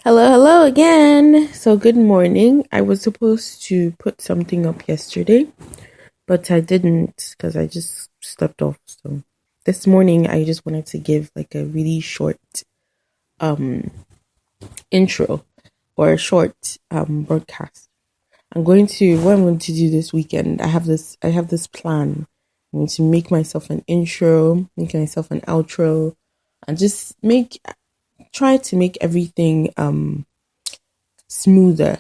Hello again. So, good morning. I was supposed to put something up yesterday, but I didn't because I just slept off. So, this morning I just wanted to give like a really short um intro or a short broadcast. What I'm going to do this weekend. I have this plan. I'm going to make myself an intro, make myself an outro, and just make try to make everything smoother.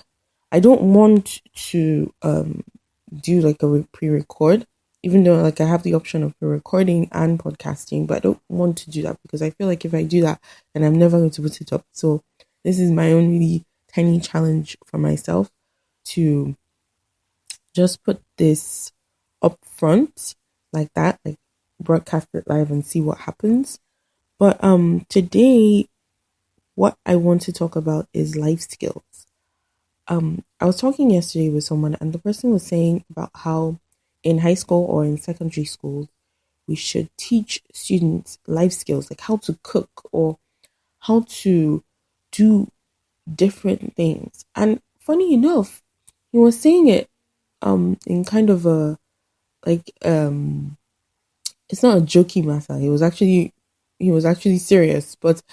I don't want to do like a pre-record, even though like I have the option of pre-recording and podcasting, but I don't want to do that because I feel like if I do that, then I'm never going to put it up. So this is my own really tiny challenge for myself to just put this up front like that, like broadcast it live and see what happens. But today what I want to talk about is life skills. I was talking yesterday with someone, and the person was saying about how in high school or in secondary school, we should teach students life skills, like how to cook or how to do different things. And funny enough, he was saying it in kind of a like it's not a jokey matter. He was actually serious, but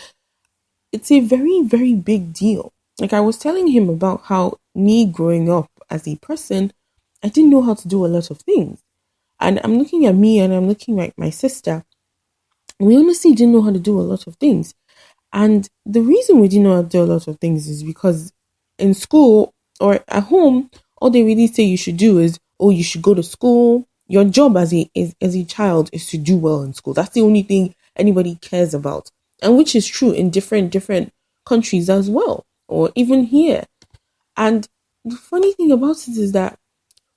it's a very, very big deal. Like I was telling him about how me growing up as a person, I didn't know how to do a lot of things. And I'm looking at me and I'm looking at my sister. We honestly didn't know how to do a lot of things. And the reason we didn't know how to do a lot of things is because in school or at home, all they really say you should do is, oh, you should go to school. Your job as a child is to do well in school. That's the only thing anybody cares about. And which is true in different countries as well, or even here. And the funny thing about it is that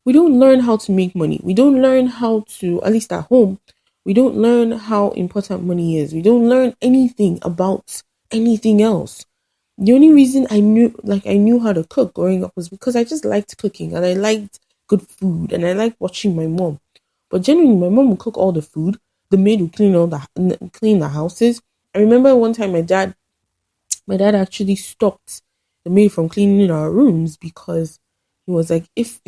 we don't learn how to make money. We don't learn how to, at least at home, we don't learn how important money is. We don't learn anything about anything else. The only reason I knew how to cook growing up was because I just liked cooking and I liked good food and I liked watching my mom. But generally, my mom would cook all the food. The maid would clean the houses. I remember one time my dad actually stopped the maid from cleaning our rooms because he was like, if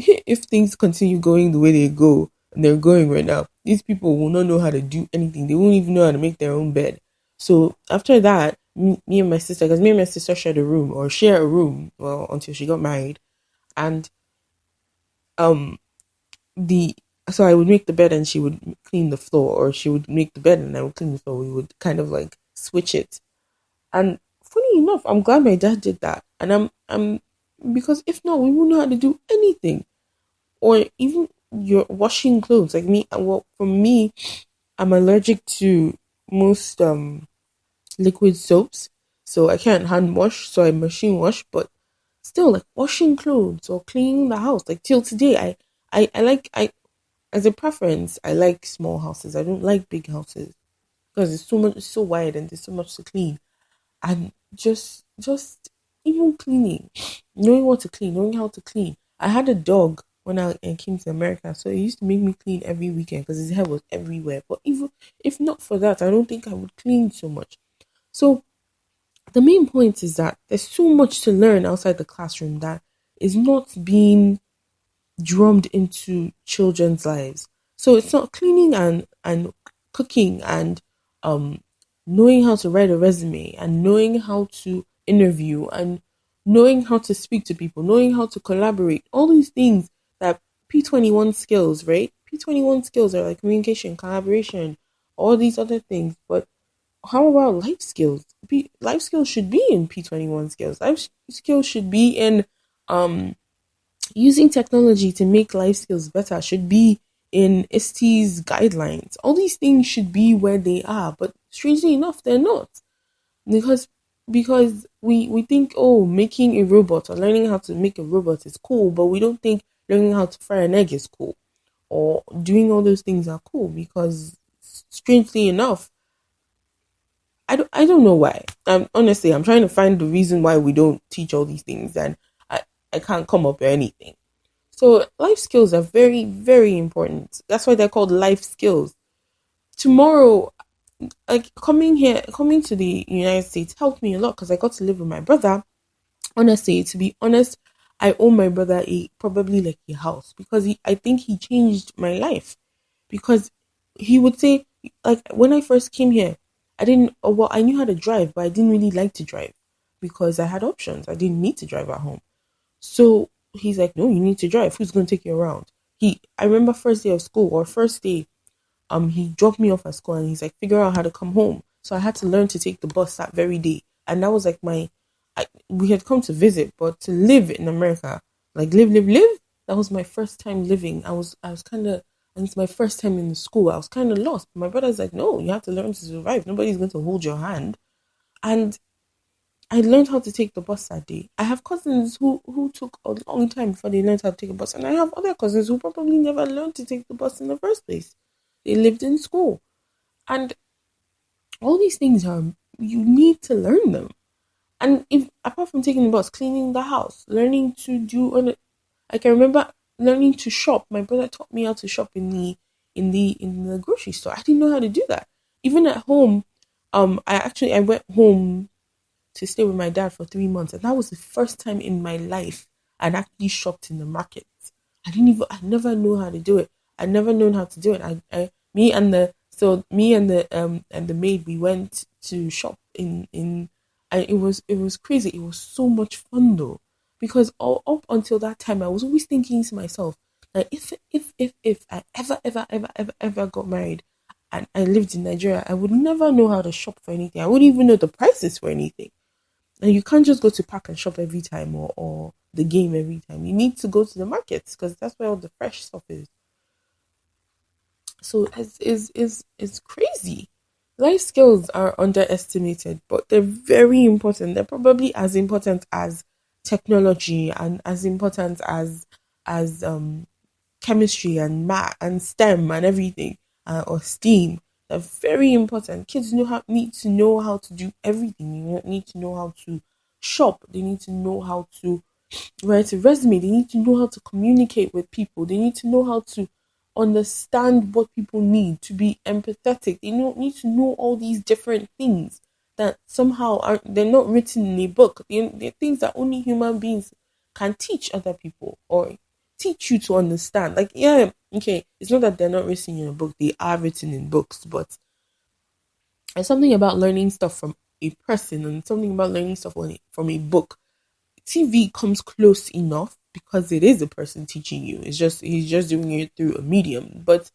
things continue going the way they go and they're going right now, these people will not know how to do anything. They won't even know how to make their own bed. So after that, me and my sister, because me and my sister share a room, well, until she got married, and um the so I would make the bed and she would clean the floor, or she would make the bed and I would clean the floor. We would kind of like switch it. And funny enough, I'm glad my dad did that. And I'm because if not, we wouldn't know how to do anything. Or even your washing clothes. Like me, well, for me, I'm allergic to most liquid soaps. So I can't hand wash, so I machine wash, but still like washing clothes or cleaning the house. Like till today I as a preference, I like small houses. I don't like big houses because it's so wide and there's so much to clean. And just even cleaning, knowing what to clean, knowing how to clean. I had a dog when I came to America, so it used to make me clean every weekend because his hair was everywhere. But even if not for that, I don't think I would clean so much. So the main point is that there's so much to learn outside the classroom that is not being drummed into children's lives. So it's not cleaning and cooking and um knowing how to write a resume and knowing how to interview and knowing how to speak to people, knowing how to collaborate. All these things that P21 skills, right? P21 skills are like communication, collaboration, all these other things. But how about life skills? Life skills should be in P21 skills. Skills should be in um using technology to make life skills better should be in ST's guidelines. All these things should be where they are, but strangely enough, they're not. Because we think, oh, making a robot or learning how to make a robot is cool, but we don't think learning how to fry an egg is cool or doing all those things are cool because strangely enough, I don't know why. Honestly, I'm trying to find the reason why we don't teach all these things and I can't come up with anything. So life skills are very, very important. That's why they're called life skills. Tomorrow, like coming to the United States helped me a lot because I got to live with my brother. Honestly, to be honest, I owe my brother a probably like a house because I think he changed my life because he would say like when I first came here, I didn't well I knew how to drive, but I didn't really like to drive because I had options. I didn't need to drive at home. So he's like, no, you need to drive. Who's going to take you around? I remember first day of school or first day he dropped me off at school and he's like, figure out how to come home. So I had to learn to take the bus that very day. And that was like we had come to visit, but to live in America, like live, that was my first time living. I was kind of, and it's my first time in the school. I was kind of lost. My brother's like, no, you have to learn to survive. Nobody's going to hold your hand. And I learned how to take the bus that day. I have cousins who took a long time before they learned how to take a bus, and I have other cousins who probably never learned to take the bus in the first place. They lived in school, and all these things are you need to learn them. And if apart from taking the bus, cleaning the house, learning to do on it, I can remember learning to shop. My brother taught me how to shop in the grocery store. I didn't know how to do that. Even at home, I went home to stay with my dad for 3 months, and that was the first time in my life I'd actually shopped in the market. I never knew how to do it. I never known how to do it. Me and the maid, we went to shop and it was crazy. It was so much fun though, because all up until that time, I was always thinking to myself, like if I ever got married and I lived in Nigeria, I would never know how to shop for anything. I wouldn't even know the prices for anything. And you can't just go to park and shop every time or the game every time. You need to go to the markets because that's where all the fresh stuff is. So it's crazy. Life skills are underestimated, but they're very important. They're probably as important as technology and as important as chemistry and math and STEM and everything or STEAM. They're very important. Kids need to know how to do everything. You need to know how to shop. They need to know how to write a resume. They need to know how to communicate with people. They need to know how to understand what people need, to be empathetic. Need to know all these different things that somehow they're not written in a book. They're things that only human beings can teach other people or teach you to understand. Like, yeah, okay, it's not that they're not written in a book, they are written in books, but there's something about learning stuff from a person and something about learning stuff from a book. TV comes close enough because it is a person teaching you. He's just doing it through a medium. But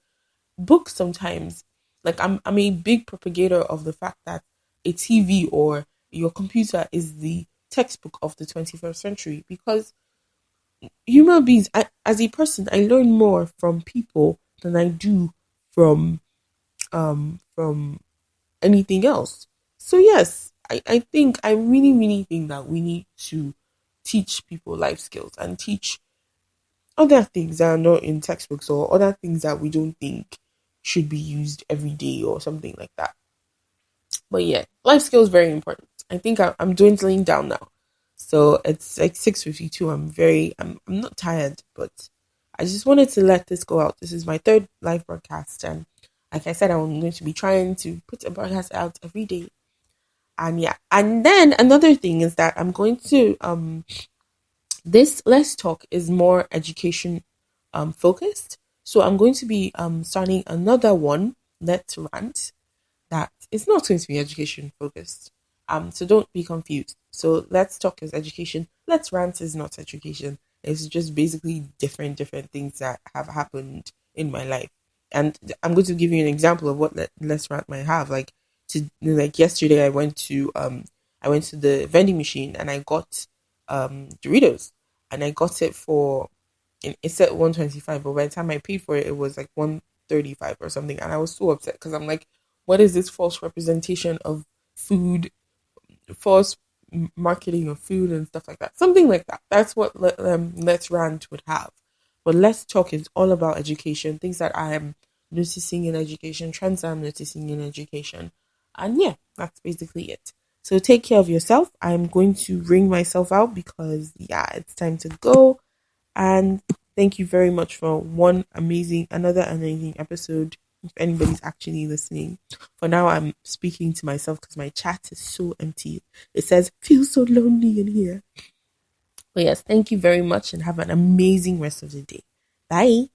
books sometimes, like I'm a big propagator of the fact that a TV or your computer is the textbook of the 21st century because human beings, as a person, I learn more from people than I do from anything else. So yes, I really, really think that we need to teach people life skills and teach other things that are not in textbooks or other things that we don't think should be used every day or something like that. But yeah, life skills very important. I think I'm dwindling down now. So it's like 6:52. I'm not tired, but I just wanted to let this go out. This is my third live broadcast, and like I said, I'm going to be trying to put a broadcast out every day. And yeah, and then another thing is that I'm going to this Let's Talk is more education focused. So I'm going to be starting another one, Let's Rant, that it's not going to be education focused. So don't be confused. So Let's Talk is education. Let's Rant is not education. It's just basically different things that have happened in my life. And I'm going to give you an example of what Let's Rant might have. Like yesterday I went to the vending machine and I got Doritos and I got it for it said 125, but by the time I paid for it, it was like 135 or something, and I was so upset because I'm like, what is this false representation of food, false marketing of food and stuff like that, something like that. That's what Let's Rant would have, but Let's Talk is all about education, things that I am noticing in education, trends I'm noticing in education, and yeah, that's basically it. So take care of yourself. I'm going to ring myself out because yeah, it's time to go. And thank you very much for another amazing episode. If anybody's actually listening, for now I'm speaking to myself because my chat is so empty. It says, "Feel so lonely in here." But yes, thank you very much and have an amazing rest of the day. Bye.